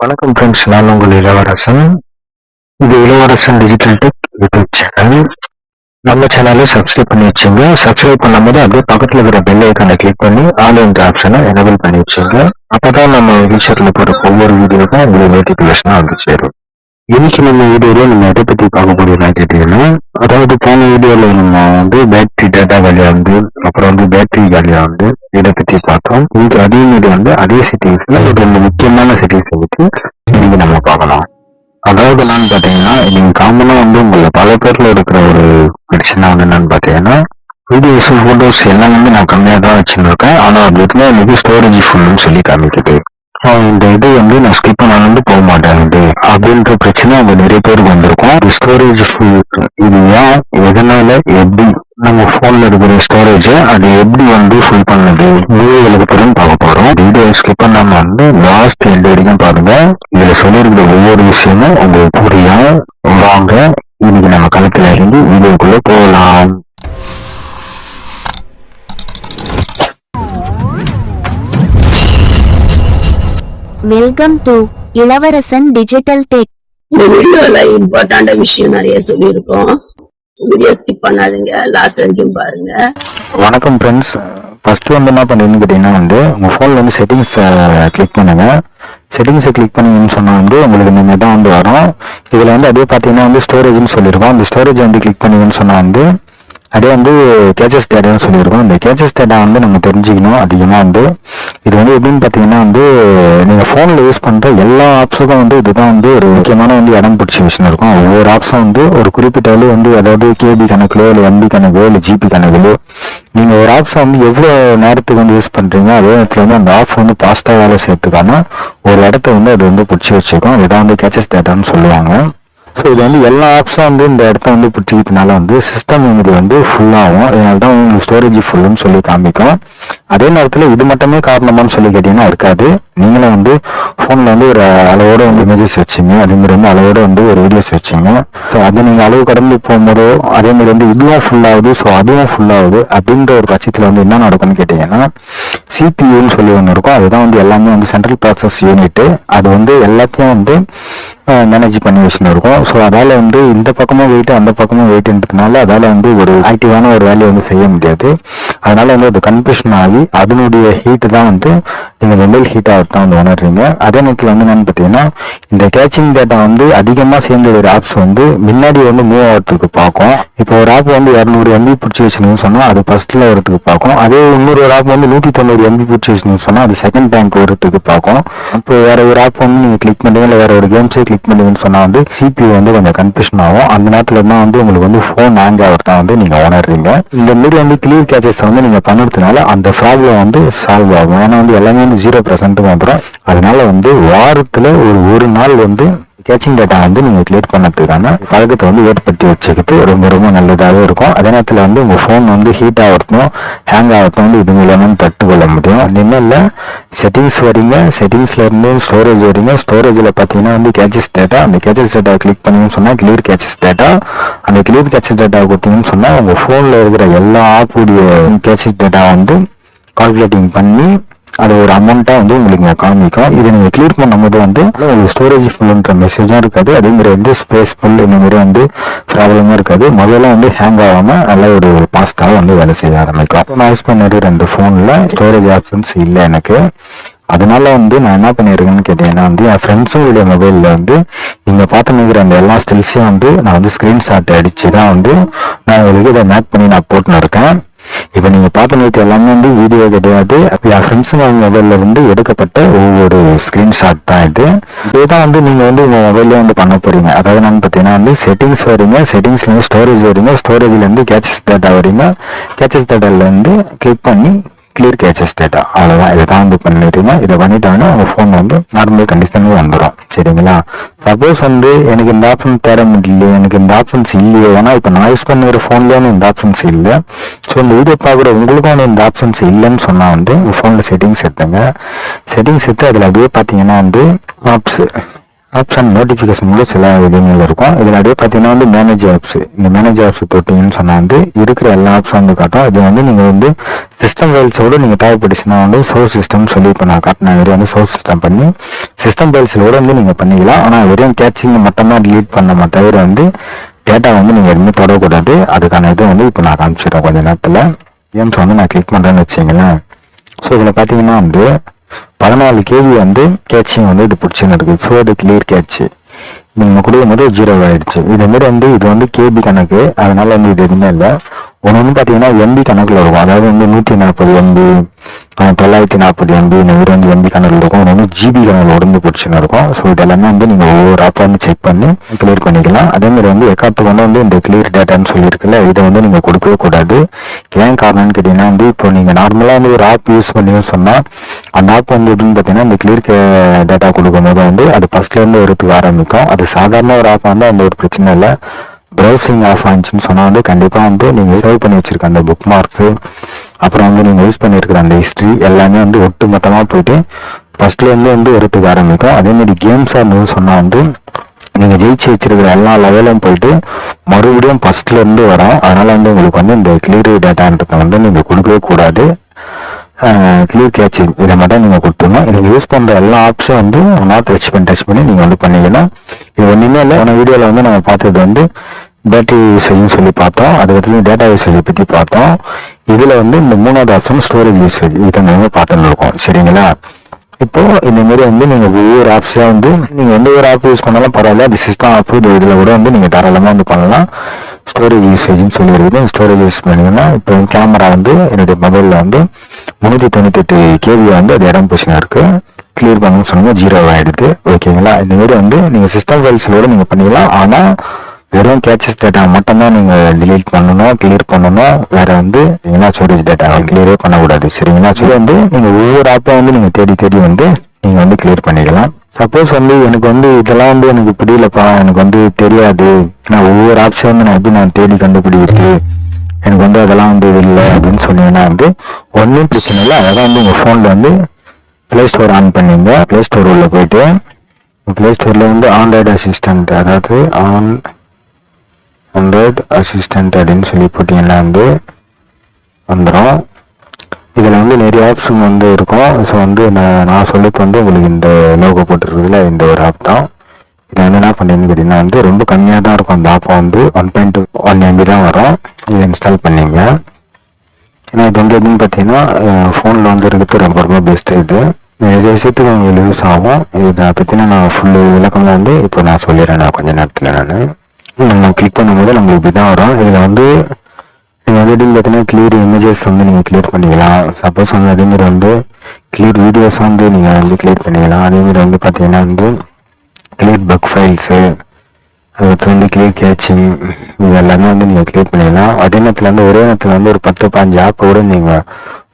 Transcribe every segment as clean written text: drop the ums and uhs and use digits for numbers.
வணக்கம் ஃப்ரெண்ட்ஸ், நான் உங்கள் இளவரசன். இது இளவரசன் டிஜிட்டல் டெக் யூடியூப் சேனல். நம்ம சேனலை சப்ஸ்கிரைப் பண்ணி வச்சுங்க. சப்ஸ்கிரைப் பண்ணும்போது அப்படியே பக்கத்தில் இருக்கிற பெல் ஐக்கானை கிளிக் பண்ணி ஆல் என்ற ஆப்ஷனை எனேபிள் பண்ணி வச்சுங்க. அப்பதான் நம்ம ஃபியூச்சரில் போகிற ஒவ்வொரு வீடியோக்கும் உங்களுக்கு நோட்டிஃபிகேஷனாக வந்து சேரும். இன்னைக்கு நம்ம வீடியோவில் நம்ம எதை பற்றி பார்க்க போறோம்னா கேட்டீங்கன்னா, அதாவது போன வீடியோவில் நம்ம வந்து பேட்டரி டேட்டா காலியாக வந்து அப்புறம் வந்து பேட்டரி காலியாக வந்து இதை பற்றி பார்த்தோம். இன்னைக்கு அதே மாதிரி வந்து அதே செட்டிங்ஸ்ல ஒரு ரெண்டு முக்கியமான செட்டிங்ஸை பற்றி இன்னைக்கு நம்ம பார்க்கலாம். அதாவது என்னன்னு பார்த்தீங்கன்னா, நீங்க காமனா வந்து உங்களை பல பேர்ல இருக்கிற ஒரு பிரச்சனை வந்து என்னன்னு பார்த்தீங்கன்னா, வீடியோஸ் போட்டோஸ் எல்லாம் வந்து நான் கம்மியாக தான் வச்சுருக்கேன். ஆனால் அது வந்து எனக்கு ஸ்டோரேஜ் ஃபுல்லுன்னு சொல்லி காமிக்குது. இந்த இது வந்து நான் ஸ்கிப் பண்ணாலும் போக மாட்டேங்குது அப்படின்ற பிரச்சனை அவங்க நிறைய பேருக்கு வந்திருக்கும். ஸ்டோரேஜ் ஃபுல் இது ஏன், எதனால, எப்படி நம்ம போன்ல இருக்கிற ஸ்டோரேஜ் அது எப்படி வந்து ஃபுல் பண்ணுது வீடியோகளுக்கு பிறகு பார்க்க போறோம். வீடியோ ஸ்கிப் பண்ணாம வந்து லாஸ்ட் எண்ட் வரைக்கும் பாருங்க. இதுல சொல்லியிருக்கிற ஒவ்வொரு விஷயமும் உங்களுக்கு புரியும். வாங்க இன்னைக்கு நம்ம களத்துல இருந்து வீடியோக்குள்ள போகலாம். வெல்கம் டு இளவரசன் டிஜிட்டல் டெக். இந்த வீடியோல இம்பார்ட்டன்ட் விஷயம் நிறைய சொல்லியிருக்கோம். வீடியோ ஸ்கிப் பண்ணாதீங்க, லாஸ்ட் வரைக்கும் பாருங்க. வணக்கம் ஃப்ரெண்ட்ஸ். ஃபர்ஸ்ட் வந்து என்ன பண்ணுறீங்கன்னு கேட்டீங்கன்னா வந்து உங்க போன்ல வந்து செட்டிங்ஸ் கிளிக் பண்ணுங்க. செட்டிங்ஸை கிளிக் பண்ணீங்கன்னு சொன்னா வந்து உங்களுக்கு இந்த மாதிரி தான் வந்து வரும். இதுல வந்து அப்படியே பார்த்தீங்கன்னா வந்து ஸ்டோரேஜ்னு சொல்லியிருக்கோம். அந்த ஸ்டோரேஜ் வந்து கிளிக் பண்ணீங்கன்னு சொன்னா வந்து அதே வந்து கேச்சஸ் டேட்டான்னு சொல்லியிருக்கோம். இந்த கேச்சஸ் டேட்டா வந்து நம்ம தெரிஞ்சுக்கணும் அதிகமாக வந்து. இது வந்து எப்படின்னு பார்த்தீங்கன்னா வந்து நீங்கள் ஃபோனில் யூஸ் பண்ணுற எல்லா ஆப்ஸுக்கும் வந்து இதுதான் வந்து ஒரு முக்கியமான வந்து இடம் பிடிச்ச விஷயம் இருக்கும். ஒவ்வொரு ஆப்ஸும் வந்து ஒரு குறிப்பிட்ட அளவு வந்து அதாவது கேபி கணக்கிலோ இல்லை எம்பி கணக்கிலோ இல்லை ஜிபி கணக்கிலோ நீங்கள் ஒரு ஆப்ஸை வந்து எவ்வளோ நேரத்துக்கு வந்து யூஸ் பண்ணுறீங்க அதே நேரத்தில் வந்து அந்த ஆப்ஸ் வந்து பாஸ்ட்டாக வேலை செய்யறதுக்கான ஒரு இடத்த வந்து அது வந்து பிடிச்சி வச்சுக்கும். இதுதான் வந்து கேச்சஸ் டேட்டான்னு சொல்லுவாங்க. ஸோ இது வந்து எல்லா ஆப்ஸும் வந்து இந்த இடத்த வந்து பிடிச்சிக்கிட்டனால வந்து சிஸ்டம் மெமரி வந்து ஃபுல்லாகும். இதனால தான் உங்களுக்கு ஸ்டோரேஜ் ஃபுல்லுன்னு சொல்லி காமிக்கும். அதே நேரத்தில் இது மட்டுமே காரணமானு சொல்லி கேட்டிங்கன்னா இருக்காது. நீங்களும் வந்து ஃபோனில் வந்து ஒரு அளவோட வந்து இமேஜஸ் வச்சிங்க, அதேமாதிரி வந்து அளவோட வந்து ஒரு வீடியோஸ் வச்சிங்க. ஸோ அது நீங்கள் அளவு கடந்து போகும்போதோ அதேமாதிரி வந்து இதுவும் ஃபுல்லாகுது, ஸோ அதுவும் ஃபுல்லாகுது அப்படின்ற ஒரு பட்சத்தில் வந்து என்ன நடக்கும்னு கேட்டிங்கன்னா சிபியூன்னு சொல்லி ஒன்று இருக்கும். அதுதான் வந்து எல்லாமே வந்து சென்ட்ரல் ப்ராசஸ் யூனிட்டு. அது வந்து எல்லாத்தையும் வந்து மேனேஜ் பண்ணி வச்சுன்னு இருக்கும். ஸோ அதால் வந்து இந்த பக்கமும் வெயிட்டு அந்த பக்கமும் வெயிட்டுன்றதுனால அதால் வந்து ஒரு ஆக்டிவான ஒரு வேலையை வந்து செய்ய முடியாது. அதனால வந்து அது கன்ஃபியூஷன் ஆகி அதனுடைய ஹீட்டு தான் வந்து நீங்கள் மொபைல் ஹீட் ஆகிறதான் வந்து உணர்றீங்க. அதே நேரத்தில் வந்து என்னன்னு பார்த்தீங்கன்னா இந்த கேச்சிங் டேட்டா வந்து அதிகமாக சேர்ந்த ஒரு ஆப்ஸ் வந்து முன்னாடி வந்து மூவ் ஆகிறதுக்கு பார்க்கும். இப்போ ஒரு ஆப் வந்து 200 MB பிடிச்சி வச்சுன்னு சொன்னால் அது ஃபர்ஸ்ட்ல வரதுக்கு பார்க்கும். அதே இன்னொரு ஒரு ஆப் வந்து 190 MB பிடிச்சி வச்சுன்னு சொன்னால் அது செகண்ட் டைம் வரதுக்கு பார்க்கும். இப்போ வேற ஒரு ஆப் வந்து நீங்கள் கிளிக் பண்ணுறீங்க இல்லை வேற ஒரு கேம்ஸே கிளிக் பண்ணுவீங்கன்னு சொன்னா வந்து CPU வந்து கொஞ்சம் கன்ஃபியூஷன் ஆகும். அந்த நேரத்துல தான் வந்து உங்களுக்கு வந்து ஃபோன் ஹேங் ஆகிறதா வந்து நீங்க உணர்றீங்க. இந்த மாதிரி வந்து கிளியர் கேச்சஸ் வந்து நீங்க பண்ணுறதுனால அந்த ப்ராப்ளம் வந்து சால்வ் ஆகும். ஏன்னா வந்து எல்லாமே வந்து 0% வந்துடும். அதனால வந்து வாரத்துல ஒரு நாள் வந்து கேச்சிங் டேட்டா வந்து நீங்கள் கிளியர் பண்ணதுக்கான பழக்கத்தை வந்து ஏற்படுத்தி வச்சுக்கிட்டு ரொம்ப ரொம்ப நல்லதாகவே இருக்கும். அதே நேரத்தில் வந்து உங்கள் ஃபோன் வந்து ஹீட் ஆகிறதும் ஹேங் ஆகிறதும் வந்து இது மூலமாக தட்டுக்கொள்ள முடியும். நின்னில் செட்டிங்ஸ் வரீங்க, செட்டிங்ஸ்ல இருந்து ஸ்டோரேஜ் வரீங்க. ஸ்டோரேஜில் பார்த்தீங்கன்னா வந்து கேச்சஸ் டேட்டா, அந்த கேச்சஸ் டேட்டா கிளிக் பண்ணீங்கன்னு சொன்னால் கிளியர் கேச்சஸ் டேட்டா. அந்த கிளியர் கேச்சஸ் டேட்டா கொடுத்தீங்கன்னு சொன்னால் உங்கள் ஃபோனில் இருக்கிற எல்லா ஆப்புடைய கேச்சஸ் டேட்டா வந்து கால்குலேட்டிங் பண்ணி அது ஒரு அமௌண்ட்டாக வந்து உங்களுக்கு காமிக்கும். இதை நீங்கள் கிளியர் பண்ணும்போது வந்து உங்களுக்கு ஸ்டோரேஜ் ஃபுல்லுன்ற மெசேஜும் இருக்காது. அதே மாதிரி வந்து ஸ்பேஸ் ஃபுல் இந்த மாதிரி வந்து ப்ராப்ளமும் இருக்காது. முதல்ல வந்து ஹேங் ஆகாமல் நல்ல ஒரு பாஸ்டாக வந்து வேலை செய்ய ஆரம்பிக்கும். நான் யூஸ் பண்ணது 2 ஃபோனில் ஸ்டோரேஜ் ஆப்ஷன்ஸ் இல்லை எனக்கு. அதனால வந்து நான் என்ன பண்ணியிருக்கேன்னு கேட்டீங்கன்னா வந்து என் ஃப்ரெண்ட்ஸுடைய மொபைலில் வந்து இங்கே பார்த்துன்னுக்கிற அந்த எல்லா ஸ்டில்ஸையும் வந்து நான் வந்து ஸ்க்ரீன்ஷாட் அடித்து தான் வந்து நான் உங்களுக்கு இதை மேக் பண்ணி நான் போட்டுன்னு இருக்கேன். இப்போ நீங்கள் பார்த்து எல்லாமே வந்து வீடியோ கிடையாது. என் ஃப்ரெண்ட்ஸுங்க மொபைலில் வந்து எடுக்கப்பட்ட ஒவ்வொரு ஸ்க்ரீன்ஷாட் தான் இது. இதுதான் வந்து நீங்கள் வந்து உங்கள் மொபைல்லே வந்து பண்ண போகிறீங்க. அதாவது என்னன்னு பார்த்தீங்கன்னா வந்து செட்டிங்ஸ் வரீங்க, செட்டிங்ஸ்லேருந்து ஸ்டோரேஜ் வரீங்க, ஸ்டோரேஜ்லேருந்து கேச்சஸ் டேட்டா வரீங்க, கேச்சஸ் டேட்டாலேருந்து கிளிக் பண்ணி கிளியர் கேச்சஸ் டேட்டா. அவ்வளோதான். இதை தான் வந்து பண்ணிட்டீங்க. இதை பண்ணிட்டாங்கன்னா உங்கள் ஃபோன் வந்து நார்மல் கண்டிஷனுக்கு வந்துடும். சரிங்களா? சப்போஸ் வந்து எனக்கு இந்த ஆப்ஷன் தேட முடியல, எனக்கு இந்த ஆப்ஷன்ஸ் இல்லையே, ஏன்னா இப்போ நான் யூஸ் பண்ணுற ஃபோன்லேயே இந்த ஆப்ஷன்ஸ் இல்லை. ஸோ இந்த வீடியோ பார்க்குற உங்களுக்கும் இந்த ஆப்ஷன்ஸ் இல்லைன்னு சொன்னால் வந்து உங்கள் ஃபோனில் செட்டிங்ஸ் எடுத்துங்க. செட்டிங்ஸ் எடுத்து அதில் அப்படியே பார்த்தீங்கன்னா வந்து ஆப்ஸு ஆப்ஷன் நோட்டிஃபிகேஷன்ல சில விஷயங்கள் இருக்கும். இதில் அப்படியே பார்த்தீங்கன்னா வந்து மேனேஜ் ஆப்ஸ், இந்த மேனேஜ் ஆப்ஸ் தொட்டிங்கன்னு சொன்னால் வந்து இருக்கிற எல்லா ஆப்ஸும் வந்து காட்டும். இது வந்து நீங்கள் வந்து சிஸ்டம் ஃபைல்ஸோடு நீங்கள் தேவைப்பட்டுச்சுன்னா வந்து சோர்ஸ் சிஸ்டம் சொல்லி இப்போ நான் காட்டின மாதிரி வந்து சோர்ஸ் சிஸ்டம் பண்ணி சிஸ்டம் ஃபைல்ஸோடு வந்து நீங்கள் பண்ணிக்கலாம். ஆனால் வெறும் கேட்சிங் மொத்தமாக டிலீட் பண்ண தவிர வந்து டேட்டா வந்து நீங்கள் எதுவுமே தொடக்கூடாது. அதுக்கான இது வந்து இப்போ நான் காமிச்சிடுறேன் கொஞ்ச நேரத்தில். கேம்ஸ் வந்து நான் கிளிக் பண்ணுறேன்னு வச்சிங்களேன். ஸோ இதில் பார்த்தீங்கன்னா வந்து 14 KB வந்து கேட்சிங் வந்து இது பிடிச்சின்னு இருக்குது. ஸோ அது கிளியர் கேட்ச் நீங்கள் கொடுக்கும் போது 0 ஆயிடுச்சு. இதுமாரி வந்து இது வந்து KB கணக்கு, அதனால வந்து இது எதுவுமே இல்லை. ஒன்று வந்து பார்த்தீங்கன்னா MB கணக்கில் இருக்கும். அதாவது வந்து 140 MB 940 MB இந்த மாதிரி வந்து MB கணக்கில் இருக்கும். ஒன்று வந்து GB கணக்கில் உடம்பு பிடிச்சின்னு இருக்கும். ஸோ இதெல்லாமே வந்து நீங்கள் ஒவ்வொரு ஆப்பை வந்து செக் பண்ணி கிளியர் பண்ணிக்கலாம். அதேமாதிரி வந்து எக்காத்துக்கு வந்து இந்த கிளியர் டேட்டான்னு சொல்லியிருக்குல்ல, இதை வந்து நீங்கள் கொடுக்கவே கூடாது. ஏன் காரணம்னு கேட்டிங்கன்னா வந்து இப்போ நீங்கள் நார்மலாக வந்து ஒரு ஆப் யூஸ் பண்ணின்னு சொன்னால் அந்த ஆப் வந்து எப்படின்னு பார்த்தீங்கன்னா இந்த கிளியர் டேட்டா கொடுக்கும் போது வந்து அது ஃபஸ்ட்லேருந்து வரதுக்கு ஆரம்பிக்கும். அது சாதாரண ஒரு ஆப் வந்து அந்த ஒரு பிரச்சனை இல்லை. ப்ரௌசிங் ஆஃப் ஆனிச்சுன்னு சொன்னால் வந்து கண்டிப்பாக வந்து நீங்கள் சேவ் பண்ணி வச்சுருக்க அந்த புக் மார்க்ஸு, அப்புறம் வந்து நீங்கள் யூஸ் பண்ணியிருக்கிற அந்த ஹிஸ்ட்ரி எல்லாமே வந்து ஒட்டு மொத்தமாக போயிட்டு ஃபஸ்ட்லேருந்து வந்து வரத்துக்கு ஆரம்பிக்கும். அதேமாதிரி கேம்ஸாக இருந்தது சொன்னால் வந்து நீங்கள் ஜெயிச்சு வச்சிருக்கிற எல்லா லெவலும் போயிட்டு மறுபடியும் ஃபஸ்ட்லேருந்து வரும். அதனால் வந்து உங்களுக்கு வந்து இந்த கிளியர் டேட்டான்றதை வந்து நீங்கள் கொடுக்கவே கூடாது. கிளியர் கேட்சிங் இதை மட்டும் நீங்கள் கொடுத்துடணும். நீங்கள் யூஸ் பண்ணுற எல்லா ஆப்ஸும் வந்து நாட் டச் பண்ணி நீங்கள் வந்து பண்ணிக்கணும். இது ஒன்றுமே இல்லை. போன வீடியோவில் வந்து நம்ம பார்த்தது வந்து பேட்டரி யூசேஜ்னு சொல்லி பார்த்தோம். அதுக்கடுத்து டேட்டா யூசேஜை பற்றி பார்த்தோம். இதில் வந்து இந்த 3வது ஆப்ஷன் ஸ்டோரேஜ் யூசேஜ் இதை நம்ம பார்த்துன்னு இருக்கோம். சரிங்களா? இப்போ இந்த மாதிரி வந்து நீங்கள் ஒவ்வொரு ஆப்ஸாக வந்து நீங்கள் எந்த ஒரு ஆப் யூஸ் பண்ணாலும் பரவாயில்ல. அது சிஸ்டம் ஆப் இதில் கூட வந்து நீங்கள் தாராளமாக வந்து பண்ணலாம். ஸ்டோரேஜ் யூசேஜ்னு சொல்லியிருக்குது. ஸ்டோரேஜ் யூஸ் பண்ணிங்கன்னா இப்போ கேமரா வந்து என்னுடைய மொபைலில் வந்து 398 KB வந்து அது இடம் போச்சுன்னா இருக்குது. கிளியர் பண்ணணும்னு சொன்னோம்னா 0 ஆகிடுது. ஓகேங்களா? இந்த மாதிரி வந்து நீங்கள் சிஸ்டம் ஃபைல்ஸோட நீங்கள் பண்ணிக்கலாம். ஆனால் வெறும் கேட்சஸ் டேட்டா மட்டும்தான் நீங்கள் டிலீட் பண்ணணும், கிளியர் பண்ணணும். வேறு வந்து நீங்களா ஸ்டோரேஜ் டேட்டா கிளியரே பண்ணக்கூடாது. சரிங்களா? ஸோ வந்து நீங்கள் ஒவ்வொரு ஆப்பை வந்து நீங்கள் தேடி வந்து நீங்கள் வந்து கிளியர் பண்ணிக்கலாம். சப்போஸ் வந்து எனக்கு வந்து இதெல்லாம் வந்து எனக்கு புரியலப்பா, எனக்கு வந்து தெரியாது, நான் ஒவ்வொரு ஆப்ஷன் வந்து நான் எப்படி நான் தேடி கண்டுபிடிக்கிறது, எனக்கு வந்து அதெல்லாம் வந்து இல்லை அப்படின்னு சொன்னீங்கன்னா வந்து ஒன்றும் பிரச்சனை இல்லை. அதான் வந்து உங்கள் ஃபோனில் வந்து ப்ளே ஸ்டோர் ஆன் பண்ணிங்க. ப்ளே ஸ்டோர் உள்ள போயிட்டு ப்ளே ஸ்டோரில் வந்து ஆண்ட்ராய்டு அசிஸ்டன்ட், அதாவது ஆண்ட்ராய்டு அசிஸ்டன்ட் அப்படின்னு சொல்லி போட்டிங்கன்னா வந்து வந்துடும். இதில் வந்து நிறைய ஆப்ஷன் வந்து இருக்கும். ஸோ வந்து நான் சொல்லிட்டு வந்து உங்களுக்கு இந்த லோகோ போட்டுருக்குதுல இந்த ஒரு ஆப் தான். இதை வந்து என்ன பண்ணுறீங்கன்னு கேட்டிங்கன்னா வந்து ரொம்ப கம்மியாக தான் இருக்கும். அந்த ஆப்பை வந்து 1.1 MB தான் வரும். இதை இன்ஸ்டால் பண்ணிங்க. ஏன்னா இது வந்து எப்படின்னு பார்த்தீங்கன்னா ஃபோனில் வந்து இருக்கிறது ரொம்ப பெஸ்ட்டு. இது நிறைய விஷயத்துக்கு உங்களுக்கு யூஸ் ஆகும். இதை பற்றின நான் ஃபுல்லு விளக்கம் வந்து இப்போ நான் சொல்லிடுறேன். நான் கொஞ்சம் நேரத்தில் நம்ம கிளிக் பண்ணும்போது நம்மளுக்கு இப்படி தான் வரும். இதில் வந்து நீங்கள் வந்து எப்படின்னு பார்த்தீங்கன்னா கிளியர் இமேஜஸ் வந்து நீங்கள் கிளியர் பண்ணிக்கலாம். சப்போஸ் வந்து அதேமாதிரி வந்து கிளியர் வீடியோஸ் வந்து நீங்கள் வந்து கிளியர் பண்ணிக்கலாம். அதேமாதிரி வந்து பார்த்தீங்கன்னா வந்து கிளியர் பக் ஃபைல்ஸு, அதுக்கு வந்து கிளியர் கேட்சிங், இது எல்லாமே வந்து நீங்கள் கிளியர் பண்ணிக்கலாம். அதே நேரத்தில் வந்து ஒரே நேரத்தில் வந்து ஒரு 10-15 ஆப்பை கூட நீங்கள்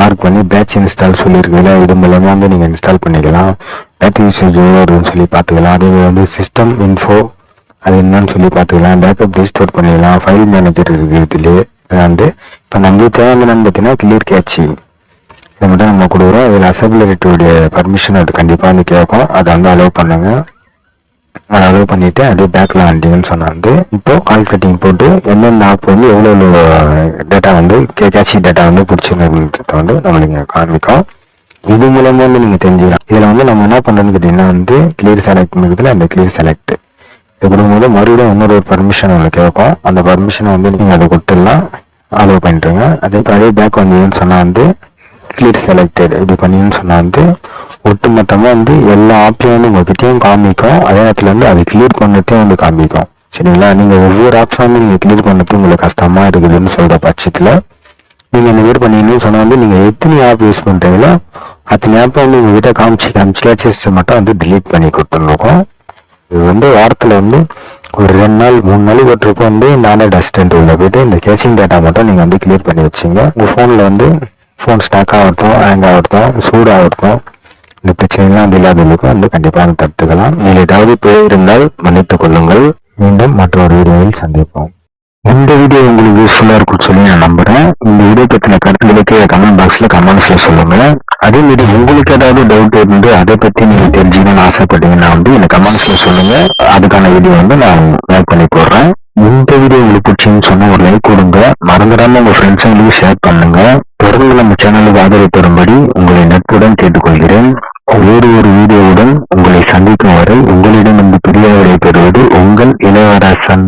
மார்க் பண்ணி பேட்ச் இன்ஸ்டால் சொல்லியிருக்கீங்களா, இது மூலமாக வந்து நீங்கள் இன்ஸ்டால் பண்ணிக்கலாம். பேட்டரி யூசேஜ் எவ்வளோன்னு சொல்லி பார்த்துக்கலாம். அதே வந்து சிஸ்டம் இன்ஃபோ அது என்னன்னு சொல்லி பார்த்துக்கலாம். பேக்கப் ரீஸ்டோர் பண்ணிக்கலாம். ஃபைல் மேனேஜர் இருக்குது இதுலேயே. வந்து இப்போ நம்மளுக்கு தேவையான பார்த்தீங்கன்னா கிளியர் கேட்சி இதை மட்டும் நம்ம கொடுக்குறோம். இதில் அசபிலிட்டியோடைய பர்மிஷன் அது கண்டிப்பாக வந்து கேட்கும். அதை வந்து அலோவ் பண்ணுங்க. அதை அலோவ் பண்ணிவிட்டு அப்படியே பேக்கில் வந்துட்டீங்கன்னு சொன்னால் வந்து இப்போ கால் கட்டிங் போட்டு எந்தெந்த ஆப் வந்து எவ்வளோ டேட்டா வந்து கேட்சி டேட்டா வந்து பிடிச்சிருக்கிறத வந்து நம்மளுக்கு காமிக்கும். இது மூலமாக வந்து நீங்கள் தெரிஞ்சுக்கலாம். இதில் வந்து நம்ம என்ன பண்ணுறோன்னு கேட்டிங்கன்னா வந்து கிளியர் செலக்ட் இருக்குதுல, அந்த கிளியர் செலக்ட் இது கொடுக்கும்போது மறுபடியும் இன்னொரு பர்மிஷன் உங்களுக்கு கேட்கும். அந்த பர்மிஷனை வந்து நீங்கள் அதை கொடுத்துடலாம், அலோவ் பண்ணிட்டுருங்க. அதே பேக் வந்தீங்கன்னு சொன்னால் வந்து கிளியர் செலக்டட் இது பண்ணிங்கன்னு சொன்னால் வந்து ஒட்டுமொத்தமாக வந்து எல்லா ஆப்ஷனும் வந்து உங்கள்கிட்டையும் காமிக்கும். அதே நேரத்தில் வந்து அது கிளியர் பண்ணத்தையும் வந்து காமிக்கும். சரிங்களா? நீங்கள் ஒவ்வொரு ஆப்ஷன் வந்து நீங்கள் கிளியர் பண்ணது உங்களுக்கு கஷ்டமாக இருக்குதுன்னு சொல்கிற பட்சத்தில் நீங்கள் இந்த மாதிரி பண்ணீங்கன்னு சொன்னால் வந்து நீங்கள் எத்தனை ஆப் யூஸ் பண்ணுறீங்களோ அத்தனை ஆப்பை வந்து உங்கள்கிட்ட காமிச்சு கேட்சஸ் மட்டும் வந்து டிலீட் பண்ணி கொடுத்துருக்கோம். இது வந்து வாரத்தில் வந்து ஒரு 2 நாள் 3 நாளைக்கு ஒரு ட்ரிப் வந்து இந்த ஆண்ட்ராய்டு அசிஸ்டன்ட் உள்ள போய்ட்டு இந்த கேச்சிங் டேட்டா மட்டும் நீங்கள் வந்து கிளியர் பண்ணி வச்சிங்க. உங்கள் ஃபோனில் வந்து ஃபோன் ஸ்டாக் ஆகட்டும், ஹேங் ஆகட்டும், சூடாகட்டும், இந்த பிரச்சனைலாம் வந்து இல்லாதவங்களுக்கும் வந்து கண்டிப்பாக தடுத்துக்கலாம். நீங்கள் ஏதாவது போய் இருந்தால் மன்னித்துக் கொள்ளுங்கள். மீண்டும் மற்றொரு வீடியோவில் சந்திப்போம். இந்த வீடியோ உங்களுக்கு யூஸ்ஃபுல்லா இருக்கும்னு சொல்லி நான் நம்புறேன். இந்த வீடியோ பத்தின கருத்துக்களுக்கு கமெண்ட் பாக்ஸ்ல கமெண்ட்ஸ்ல சொல்லுங்க. அதே மாதிரி உங்களுக்கு ஏதாவது டவுட் இருந்து அதை பத்தி நீங்க தெரிஞ்சுக்கணும்னு ஆசைப்பட்டீங்கன்னா இந்த கமெண்ட்ஸ்ல சொல்லுங்க. அதுக்கான வீடியோ நான் மேக் பண்ணி போடுறேன். இந்த வீடியோ உங்களுக்கு பிடிச்சுன்னு சொன்னா ஒரு லைக் கொடுங்க. மறந்துடாம உங்க ஃப்ரெண்ட்ஸுங்களுக்கு ஷேர் பண்ணுங்க. தொடர்ந்து நம்ம சேனலுக்கு ஆதரவு தரும்படி உங்களை நட்புடன் கேட்டுக்கொள்கிறேன். வேறு ஒரு வீடியோவுடன் உங்களை சந்திக்கும் வரை உங்களிடம் பெரியவரை பெறுவது உங்கள் இளவரசன்.